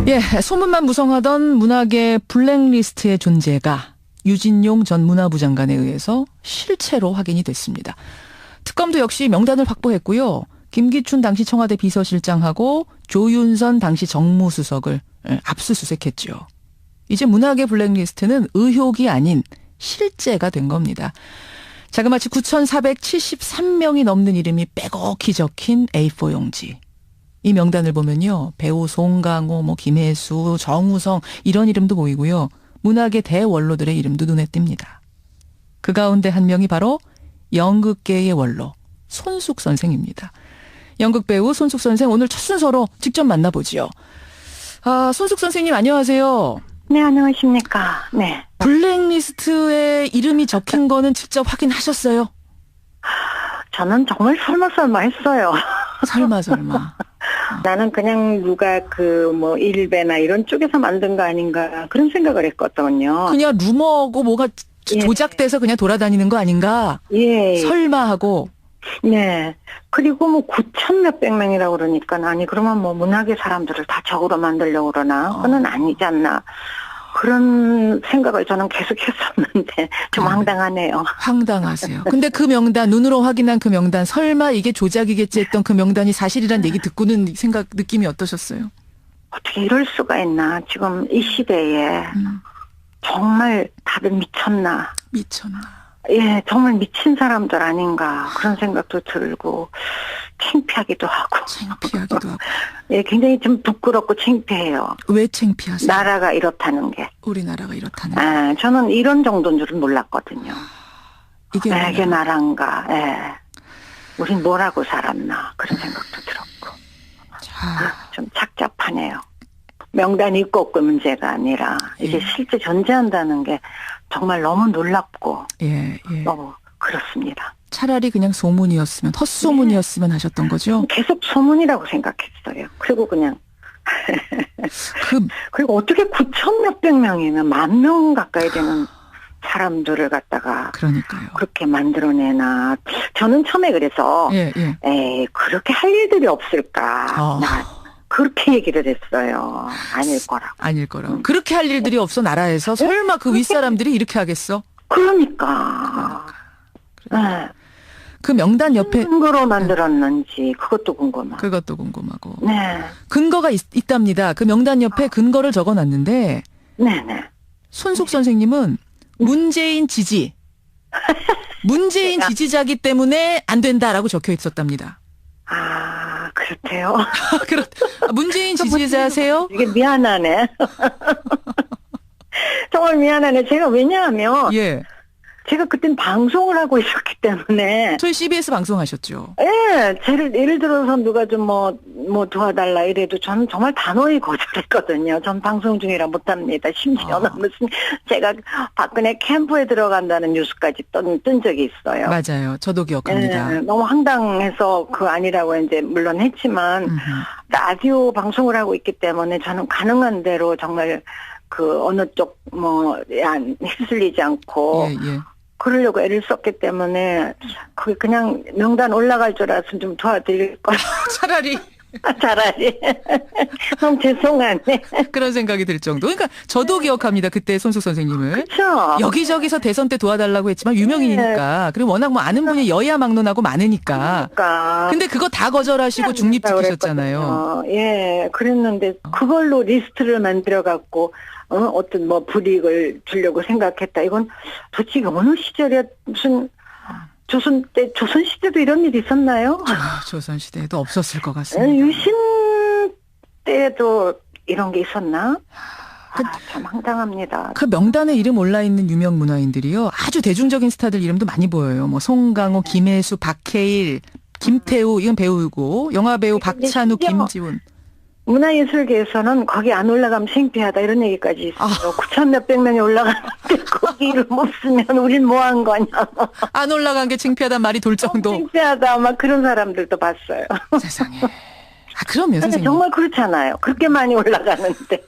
예, 소문만 무성하던 문학의 블랙리스트의 존재가 유진용 전 문화부 장관에 의해서 실체로 확인이 됐습니다. 특검도 역시 명단을 확보했고요. 김기춘 당시 청와대 비서실장하고 조윤선 당시 정무수석을 압수수색했죠. 이제 문학의 블랙리스트는 의혹이 아닌 실제가 된 겁니다. 자그마치 9,473명이 넘는 이름이 빼곡히 적힌 A4 용지. 이 명단을 보면요. 배우 송강호, 김혜수, 정우성 이런 이름도 보이고요. 문학의 대원로들의 이름도 눈에 띕니다. 그 가운데 한 명이 바로 연극계의 원로 손숙 선생입니다. 연극 배우 손숙 선생 오늘 첫 순서로 직접 만나보지요. 손숙 선생님 안녕하세요. 네, 안녕하십니까. 네. 블랙리스트에 이름이 적힌 거는 직접 확인하셨어요? 저는 정말 설마 했어요. 설마. 나는 그냥 누가 일베나 이런 쪽에서 만든 거 아닌가 그런 생각을 했거든요. 그냥 루머고 뭐가 조작돼서 그냥 돌아다니는 거 아닌가? 예. 설마 하고. 네. 그리고 9천 몇백 명이라고 그러니까 아니 그러면 문학의 사람들을 다 적으로 만들려고 그러나 그건 아니지 않나. 그런 생각을 저는 계속 했었는데 좀 황당하네요. 황당하세요. 근데 그 명단, 눈으로 확인한 그 명단, 설마 이게 조작이겠지 했던 그 명단이 사실이란 얘기 듣고는 느낌이 어떠셨어요? 어떻게 이럴 수가 있나. 지금 이 시대에 정말 다들 미쳤나. 예, 정말 미친 사람들 아닌가 그런 생각도 들고 창피하기도 하고. 예, 굉장히 좀 부끄럽고 창피해요. 왜 창피하세요? 나라가 이렇다는 게. 우리나라가 이렇다는 게. 저는 이런 정도인 줄은 몰랐거든요. 이게 나라인가. 예. 우린 뭐라고 살았나 그런 생각도 들었고. 좀 착잡하네요. 명단이 있고 없고 문제가 아니라 이게 실제 존재한다는 게 정말 너무 놀랍고 너무 그렇습니다. 차라리 그냥 소문이었으면 헛소문이었으면 하셨던 거죠? 계속 소문이라고 생각했어요. 그리고 그냥 그리고 어떻게 9천 몇백 명이면 10,000명 가까이 되는 사람들을 갖다가 그러니까요. 그렇게 만들어내나. 저는 처음에 그래서 그렇게 할 일들이 없을까. 그렇게 얘기를 했어요. 아닐 거라고. 그렇게 할 일들이 없어 나라에서 설마 그 윗사람들이 이렇게 하겠어? 그러니까. 그 명단 옆에 근거로 만들었는지 그것도 궁금하고. 네. 근거가 있답니다. 그 명단 옆에 근거를 적어놨는데. 네네. 손숙 선생님은 문재인 지지자기 때문에 안 된다라고 적혀 있었답니다. 그렇대요. 문재인 지지자세요? 이게 미안하네. 정말 미안하네. 제가 왜냐하면 제가 그땐 방송을 하고 있었기 때문에. 저희 CBS 방송하셨죠? 예. 예를 들어서 누가 좀 도와달라 이래도 저는 정말 단호히 거절했거든요. 전 방송 중이라 못합니다. 심지어는 무슨 제가 박근혜 캠프에 들어간다는 뉴스까지 뜬 적이 있어요. 맞아요. 저도 기억합니다. 예, 너무 황당해서 아니라고 이제 물론 했지만 라디오 방송을 하고 있기 때문에 저는 가능한 대로 정말 어느 쪽 휩쓸리지 않고 그러려고 애를 썼기 때문에 그게 그냥 명단 올라갈 줄 알았으면 좀 도와드릴 걸. 차라리. 너무 죄송하네. 그런 생각이 들 정도. 그러니까 저도 기억합니다. 그때 손숙 선생님을. 그렇죠. 여기저기서 대선 때 도와달라고 했지만 유명인이니까. 그리고 워낙 아는 분이 여야 막론하고 많으니까. 근데 그거 다 거절하시고 중립 지키셨잖아요. 예, 그랬는데 그걸로 리스트를 만들어갖고 어떤 불이익을 주려고 생각했다. 이건 도대체 어느 시절에 무슨 조선 시대도 이런 일이 있었나요? 조선 시대에도 없었을 것 같습니다. 유신 때도 이런 게 있었나? 참 황당합니다. 그 명단에 이름 올라있는 유명 문화인들이요. 아주 대중적인 스타들 이름도 많이 보여요. 송강호, 김혜수, 박해일, 김태우, 이건 배우고, 영화배우 박찬욱, 김지훈. 문화예술계에서는 거기 안 올라가면 창피하다 이런 얘기까지 있어요. 9천 몇백 명이 올라가는데 거기 이름 없으면 우린 뭐 한 거냐. 안 올라간 게 창피하단 말이 돌 정도. 창피하다 막 그런 사람들도 봤어요. 세상에. 그럼요 선생님. 정말 그렇잖아요. 그렇게 많이 올라가는데.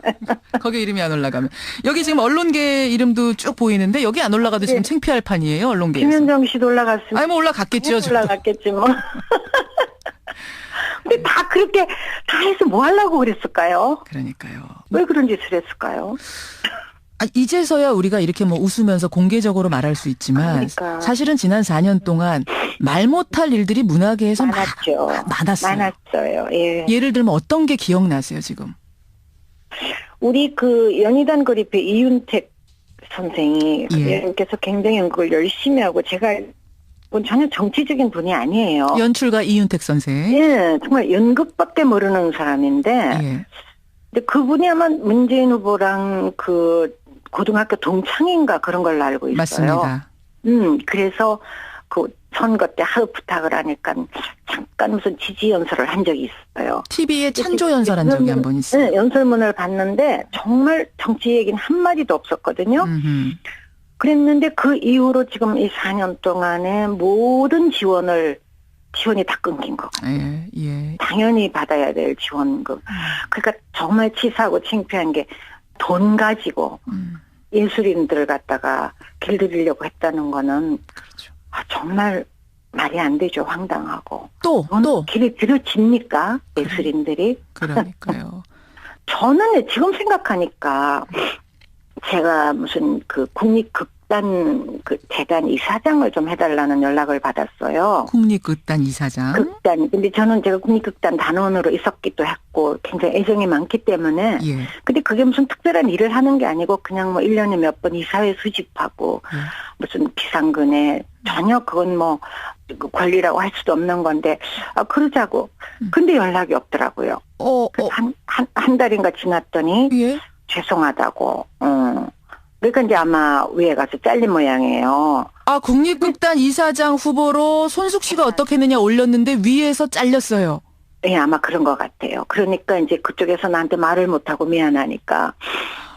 거기 이름이 안 올라가면. 여기 지금 언론계 이름도 쭉 보이는데 여기 안 올라가도 지금 창피할 판이에요. 언론계에서. 김현정 씨도 올라갔으면. 올라갔겠죠. 올라갔겠지 뭐. 근데 다 그렇게 다 해서 뭐 하려고 그랬을까요? 그러니까요. 왜 그런 짓을 했을까요? 이제서야 우리가 이렇게 뭐 웃으면서 공개적으로 말할 수 있지만 그러니까. 사실은 지난 4년 동안 말 못할 일들이 문화계에서 많았죠. 많았어요. 많았어요. 예. 예를 들면 어떤 게 기억나세요 지금? 우리 그 연희단 그리페 이윤택 선생이 예. 그래서 굉장히 연극을 열심히 하고 제가 전혀 정치적인 분이 아니에요. 연출가 이윤택 선생. 예, 정말 연극밖에 모르는 사람인데 예. 근데 그분이 아마 문재인 후보랑 그 고등학교 동창인가 그런 걸로 알고 있어요. 맞습니다. 그래서 그 선거 때 하도 부탁을 하니까 잠깐 무슨 지지 연설을 한 적이 있어요. TV에 찬조 연설한 적이 한 번 있어요. 네, 연설문을 봤는데 정말 정치 얘기는 한마디도 없었거든요. 그랬는데 그 이후로 지금 이 4년 동안에 모든 지원이 다 끊긴 거 같아요. 예, 예. 당연히 받아야 될 지원금. 그러니까 정말 치사하고 창피한 게 돈 가지고 예술인들을 갖다가 길들이려고 했다는 거는 그렇죠. 정말 말이 안 되죠. 황당하고. 또 길에 들여집니까? 예술인들이? 그러니까요. 저는 지금 생각하니까 제가 무슨 그 국립극단 그 재단 이사장을 좀 해달라는 연락을 받았어요. 국립극단 이사장. 극단. 근데 저는 제가 국립극단 단원으로 있었기도 했고 굉장히 애정이 많기 때문에. 예. 근데 그게 무슨 특별한 일을 하는 게 아니고 그냥 뭐 1년에 몇 번 이사회 수집하고 무슨 비상근에 전혀 그건 뭐 권리라고 할 수도 없는 건데 그러자고. 근데 연락이 없더라고요. 한 달인가 지났더니 예. 죄송하다고. 그러니까 이제 아마 위에 가서 잘린 모양이에요. 국립극단 이사장 후보로 손숙 씨가 어떻게 했느냐 올렸는데 위에서 잘렸어요. 예, 아마 그런 것 같아요. 그러니까 이제 그쪽에서 나한테 말을 못하고 미안하니까.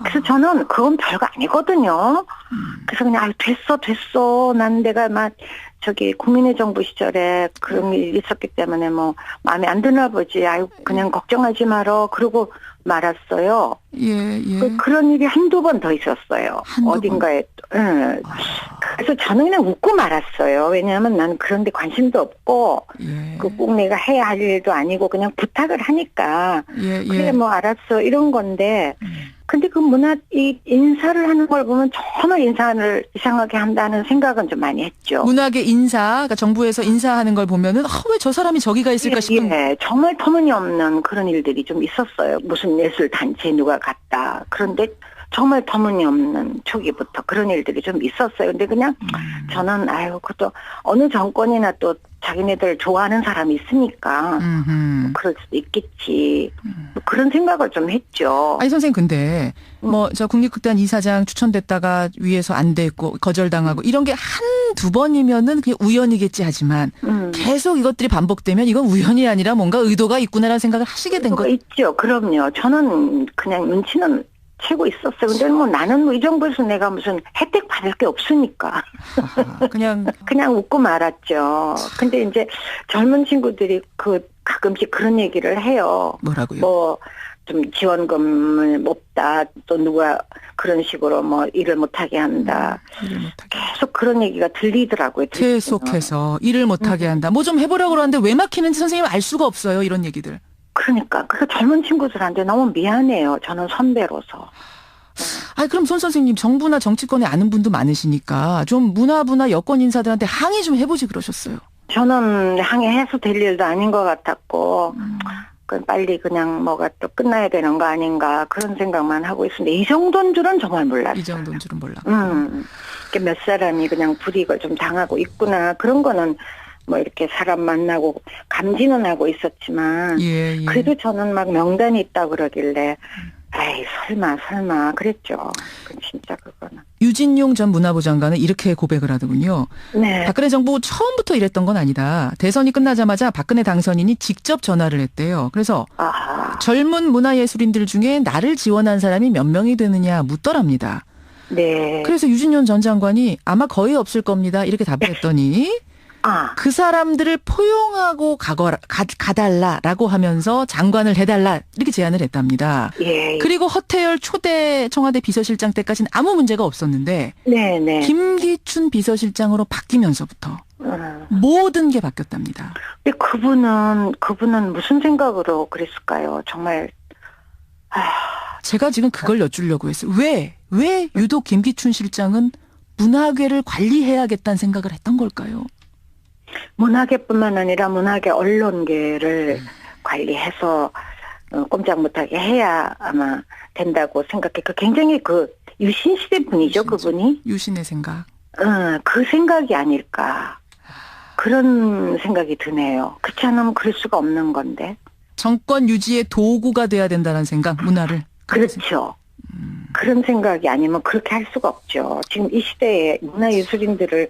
그래서 저는 그건 별거 아니거든요. 그래서 그냥 됐어. 난 내가 막 국민의 정부 시절에 그런 일이 있었기 때문에 뭐 마음에 안 드나 보지. 그냥 걱정하지 말어. 그러고 말았어요. 예. 그런 일이 한두 번 더 있었어요. 어딘가에. 예. 그래서 저는 그냥 웃고 말았어요. 왜냐하면 나는 그런 데 관심도 없고 꼭 내가 해야 할 일도 아니고 그냥 부탁을 하니까 그래 뭐 알았어 이런 건데 근데 그 이 인사를 하는 걸 보면 정말 인사를 이상하게 한다는 생각은 좀 많이 했죠. 문학의 인사, 그러니까 정부에서 인사하는 걸 보면은 왜 저 사람이 저기가 있을까 싶은. 예, 정말 터무니없는 그런 일들이 좀 있었어요. 무슨 예술 단체에 누가 갔다. 그런데 정말 터무니없는 초기부터 그런 일들이 좀 있었어요. 근데 그냥 저는 그것도 어느 정권이나 또 자기네들 좋아하는 사람이 있으니까 그럴 수도 있겠지. 그런 생각을 좀 했죠. 아니 선생님 근데 저 국립극단 이사장 추천됐다가 위에서 안 됐고 거절당하고 이런 게 한두 번이면은 그냥 우연이겠지 하지만 계속 이것들이 반복되면 이건 우연이 아니라 뭔가 의도가 있구나라는 생각을 하시게 된 거죠. 있죠. 그럼요. 저는 그냥 눈치는 채고 있었어요. 근데 나는 이 정부에서 내가 무슨 혜택 받을 게 없으니까. 그냥 웃고 말았죠. 근데 이제 젊은 친구들이 가끔씩 그런 얘기를 해요. 뭐라고요? 좀 지원금을 없다. 또 누가 그런 식으로 일을 못하게 한다. 계속 그런 얘기가 들리더라고요. 계속해서 일을 못하게 한다. 뭐 좀 해보려고 그러는데 왜 막히는지 선생님 알 수가 없어요. 이런 얘기들. 그러니까 젊은 친구들한테 너무 미안해요. 저는 선배로서. 그럼 손 선생님 정부나 정치권에 아는 분도 많으시니까 좀 문화부나 여권 인사들한테 항의 좀 해보지 그러셨어요. 저는 항의해서 될 일도 아닌 것 같았고 빨리 그냥 뭐가 또 끝나야 되는 거 아닌가 그런 생각만 하고 있었는데 이 정도인 줄은 정말 몰랐어요. 이 정도인 줄은 몰랐고. 몇 사람이 그냥 불이익을 좀 당하고 있구나. 그런 거는 이렇게 사람 만나고 감지는 하고 있었지만 그래도 저는 막 명단이 있다 그러길래 설마 그랬죠. 진짜 그거는. 유진용 전 문화부 장관은 이렇게 고백을 하더군요. 네. 박근혜 정부 처음부터 이랬던 건 아니다. 대선이 끝나자마자 박근혜 당선인이 직접 전화를 했대요. 그래서 젊은 문화예술인들 중에 나를 지원한 사람이 몇 명이 되느냐 묻더랍니다. 네. 그래서 유진용 전 장관이 아마 거의 없을 겁니다. 이렇게 답을 했더니 그 사람들을 포용하고 가달라라고 하면서 장관을 해달라 이렇게 제안을 했답니다. 예. 그리고 허태열 초대 청와대 비서실장 때까지는 아무 문제가 없었는데 네네. 김기춘 비서실장으로 바뀌면서부터 모든 게 바뀌었답니다. 근데 그분은 무슨 생각으로 그랬을까요? 정말. 제가 지금 그걸 여쭈려고 했어요. 왜 유독 김기춘 실장은 문화계를 관리해야겠다는 생각을 했던 걸까요? 문화계뿐만 아니라 문화계 언론계를 관리해서 꼼짝 못하게 해야 아마 된다고 생각해. 굉장히 유신 시대 분이죠, 그분이. 유신의 생각. 그 생각이 아닐까. 그런 생각이 드네요. 그렇지 않으면 그럴 수가 없는 건데. 정권 유지의 도구가 돼야 된다는 생각, 문화를. 그렇죠. 그런 생각이 아니면 그렇게 할 수가 없죠. 지금 이 시대에 문화예술인들을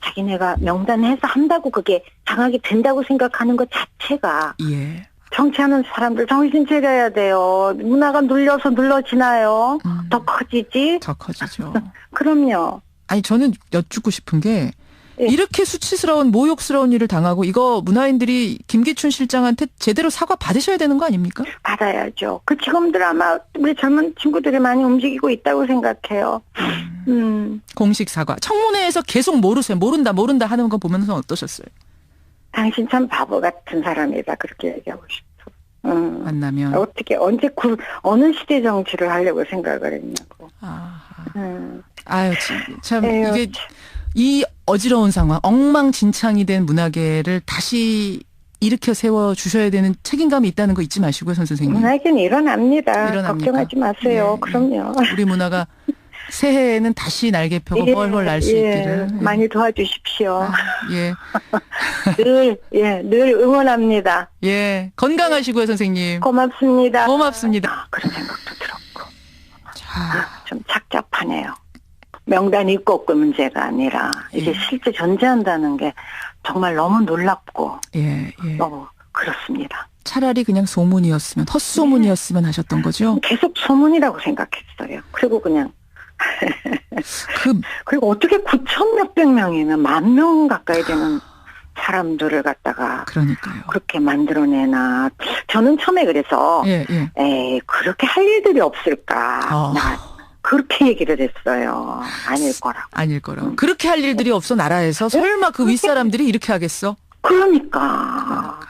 자기네가 명단해서 한다고 그게 장악이 된다고 생각하는 것 자체가 예. 정치하는 사람들 정신 차려야 돼요. 문화가 눌러지나요? 더 커지지? 더 커지죠. 그럼요. 아니 저는 여쭙고 싶은 게 예. 이렇게 수치스러운 모욕스러운 일을 당하고 이거 문화인들이 김기춘 실장한테 제대로 사과 받으셔야 되는 거 아닙니까? 받아야죠. 지금들 아마 우리 젊은 친구들이 많이 움직이고 있다고 생각해요. 공식 사과. 청문회에서 계속 모른다 하는 거 보면서 어떠셨어요? 당신 참 바보 같은 사람이다 그렇게 얘기하고 싶어. 만나면. 어떻게 어느 시대 정치를 하려고 생각을 했냐고. 아유 참 이게 이 어지러운 상황, 엉망진창이 된 문화계를 다시 일으켜 세워 주셔야 되는 책임감이 있다는 거 잊지 마시고요, 선 선생님. 문화계는 일어납니다. 걱정하지 마세요. 네, 그럼요. 우리 문화가 새해에는 다시 날개 펴고 뻘뻘 날 수 있기를. 많이 도와주십시오. 예. 늘 응원합니다. 예. 건강하시고요, 선생님. 고맙습니다. 그런 생각도 들었고. 좀 착잡하네요. 명단이 있고 없고 문제가 아니라 이게 실제 존재한다는 게 정말 너무 놀랍고 너무 그렇습니다. 차라리 그냥 소문이었으면 헛소문이었으면 하셨던 거죠? 계속 소문이라고 생각했어요. 그리고 그냥 그리고 어떻게 9천 몇백 명이면 10,000명 가까이 되는 사람들을 갖다가 그러니까요. 그렇게 만들어내나. 저는 처음에 그래서 에이 그렇게 할 일들이 없을까. 그렇게 얘기를 했어요. 아닐 거라고. 그렇게 할 일들이 없어 나라에서 설마 그 윗사람들이 이렇게 하겠어? 그러니까.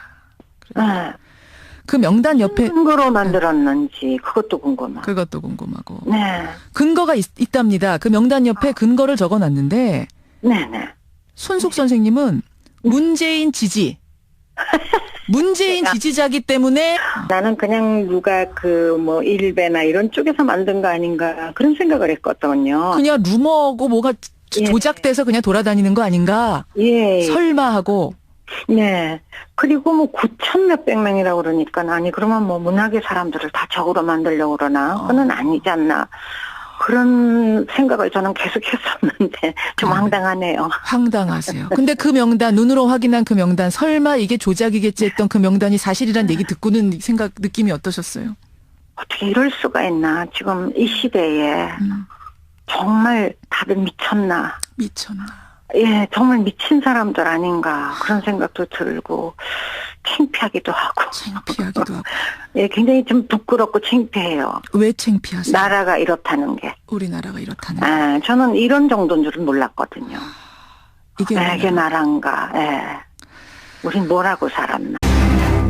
그 명단 옆에 근거로 만들었는지 그것도 궁금하고. 네. 근거가 있답니다. 그 명단 옆에 근거를 적어놨는데 네네. 손숙 선생님은 문재인 지지자기 때문에 나는 그냥 누가 일베나 이런 쪽에서 만든 거 아닌가 그런 생각을 했거든요. 그냥 루머고 뭐가 조작돼서 그냥 돌아다니는 거 아닌가? 설마 하고. 네. 그리고 9천 몇백 명이라고 그러니까 아니 그러면 문학의 사람들을 다 적으로 만들려고 그러나? 그건 아니지 않나. 그런 생각을 저는 계속 했었는데 좀 황당하네요. 황당하세요. 근데 그 명단, 눈으로 확인한 그 명단, 설마 이게 조작이겠지 했던 그 명단이 사실이란 얘기 듣고는 느낌이 어떠셨어요? 어떻게 이럴 수가 있나. 지금 이 시대에 정말 다들 미쳤나. 예, 정말 미친 사람들 아닌가 그런 생각도 들고 창피하기도 하고. 예, 굉장히 좀 부끄럽고 창피해요. 왜 창피하세요? 나라가 이렇다는 게. 우리나라가 이렇다는 게. 저는 이런 정도인 줄은 몰랐거든요. 이게 나라인가. 우린 뭐라고 살았나.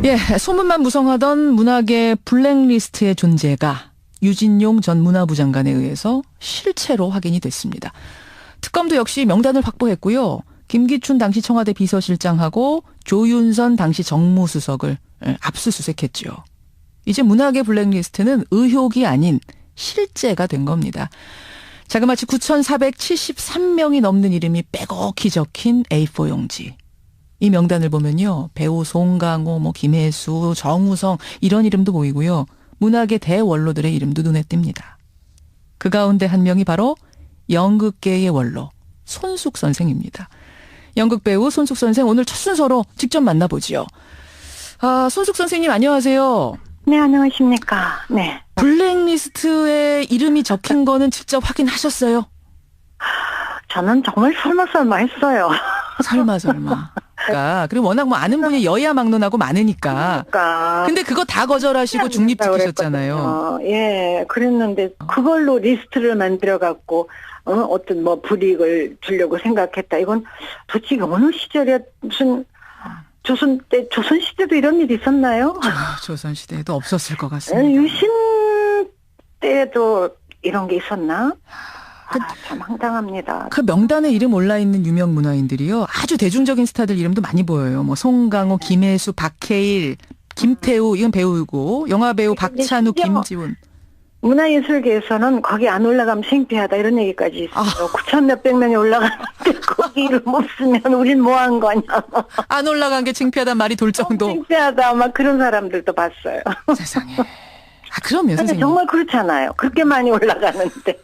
예, 소문만 무성하던 문학의 블랙리스트의 존재가 유진용 전 문화부 장관에 의해서 실체로 확인이 됐습니다. 특검도 역시 명단을 확보했고요. 김기춘 당시 청와대 비서실장하고 조윤선 당시 정무수석을 압수수색했죠. 이제 문학의 블랙리스트는 의혹이 아닌 실제가 된 겁니다. 자그마치 9,473명이 넘는 이름이 빼곡히 적힌 A4 용지. 이 명단을 보면요. 배우 송강호, 김혜수, 정우성 이런 이름도 보이고요. 문학의 대원로들의 이름도 눈에 띕니다. 그 가운데 한 명이 바로 연극계의 원로 손숙 선생입니다. 연극 배우 손숙 선생 오늘 첫 순서로 직접 만나보지요. 손숙 선생님 안녕하세요. 네, 안녕하십니까. 네. 블랙리스트에 이름이 적힌 거는 직접 확인하셨어요? 저는 정말 설마 했어요. 설마. 그러니까 그리고 워낙 뭐 아는 분이 여야 막론하고 많으니까. 그러니까. 근데 그거 다 거절하시고 중립지키셨잖아요. 예, 그랬는데 그걸로 리스트를 만들어 갖고 어떤 뭐 불이익을 주려고 생각했다. 이건 도대체 어느 시절에 무슨 조선 시대도 이런 일이 있었나요? 조선 시대에도 없었을 것 같습니다. 유신 때도 이런 게 있었나? 참 황당합니다. 그 명단에 이름 올라있는 유명 문화인들이요. 아주 대중적인 스타들 이름도 많이 보여요. 뭐 송강호, 김혜수, 박해일, 김태우 이건 배우고 영화배우 박찬욱, 김지훈. 문화예술계에서는 거기 안 올라가면 창피하다 이런 얘기까지 있어요. 9천 몇백 명이 올라가는데 거기 이름 없으면 우린 뭐 한 거냐. 안 올라간 게 창피하단 말이 돌 정도. 창피하다 막 그런 사람들도 봤어요. 세상에. 그럼요, 선생님. 정말 그렇잖아요. 그렇게 많이 올라가는데.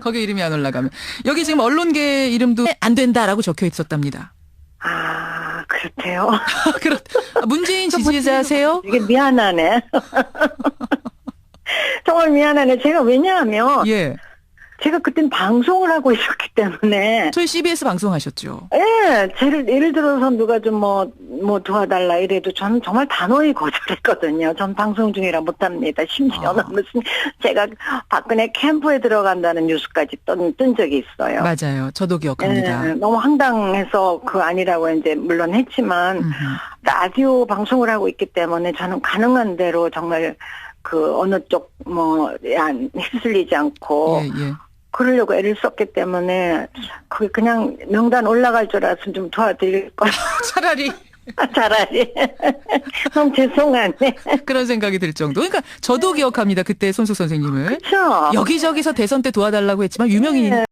거기 이름이 안 올라가면. 여기 지금 언론계 이름도 안 된다라고 적혀 있었답니다. 그렇대요. 문재인 지지자세요? 이게 미안하네. 정말 미안하네. 제가 왜냐하면 예. 제가 그땐 방송을 하고 있었기 때문에 저희 CBS 방송하셨죠. 예, 예를 들어서 누가 좀 뭐 도와달라 이래도 저는 정말 단호히 거절했거든요. 전 방송 중이라 못합니다. 심지어는 무슨 제가 박근혜 캠프에 들어간다는 뉴스까지 뜬 적이 있어요. 맞아요. 저도 기억합니다. 예, 너무 황당해서 그 아니라고 이제 물론 했지만 라디오 방송을 하고 있기 때문에 저는 가능한 대로 정말 그 어느 쪽 휩쓸리지 않고 예. 그러려고 애를 썼기 때문에 그게 그냥 명단 올라갈 줄 알았으면 좀 도와드릴 걸. 차라리. 너무 죄송하네. 그런 생각이 들 정도. 그러니까 저도 기억합니다. 그때 손숙 선생님을. 그렇죠. 여기저기서 대선 때 도와달라고 했지만 유명인이